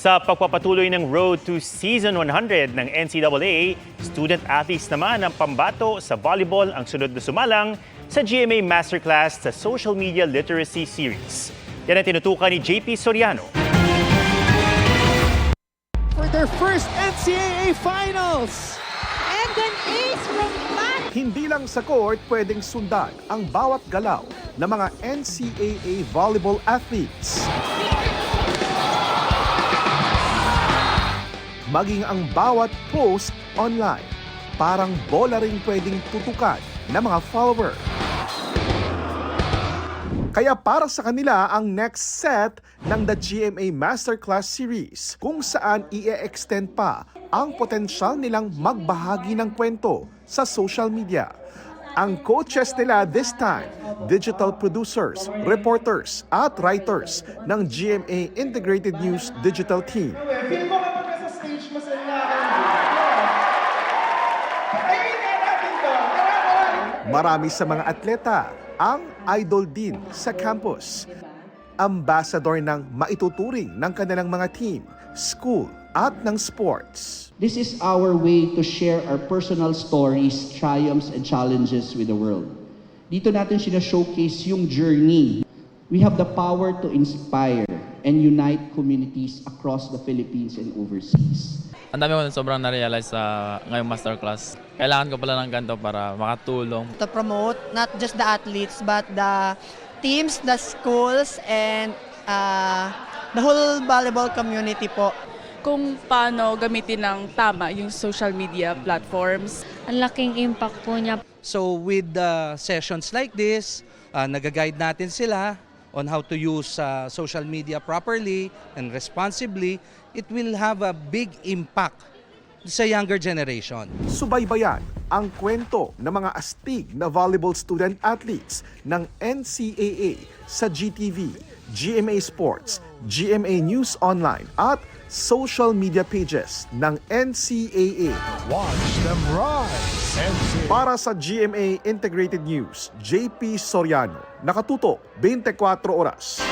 Sa pagpapatuloy ng Road to Season 100 ng NCAA, student-athletes naman ang pambato sa volleyball ang sunod na sumalang sa GMA Masterclass sa Social Media Literacy Series. Yan ang tinutukan ni JP Soriano. For their first NCAA Finals! And an ace from Matt. Hindi lang sa court pwedeng sundan ang bawat galaw ng mga NCAA volleyball athletes. Maging ang bawat post online, parang bola rin pwedeng tutukan ng mga follower. Kaya para sa kanila ang next set ng The GMA Masterclass Series kung saan i-extend pa ang potensyal nilang magbahagi ng kwento sa social media. Ang coaches nila this time, digital producers, reporters at writers ng GMA Integrated News Digital Team. Marami sa mga atleta ang idol din sa campus. Ambassador ng maituturing ng kanilang mga team, school at ng sports. This is our way to share our personal stories, triumphs, and challenges with the world. Dito natin showcase yung journey. We have the power to inspire and unite communities across the Philippines and overseas. Ang dami ko sobrang na-realize sa ngayong masterclass. Kailangan ko pala ng ganito para makatulong. To promote not just the athletes but the teams, the schools, and the whole volleyball community po. Kung paano gamitin ng tama yung social media platforms. Ang laking impact po niya. So with sessions like this, nag-guide natin sila on how to use social media properly and responsibly. It will have a big impact sa younger generation. Subaybayan ang kwento ng mga astig na volleyball student athletes ng NCAA sa GTV, GMA Sports, GMA News Online at social media pages ng NCAA. Watch them rise. Para sa GMA Integrated News, JP Soriano, nakatutok 24 oras.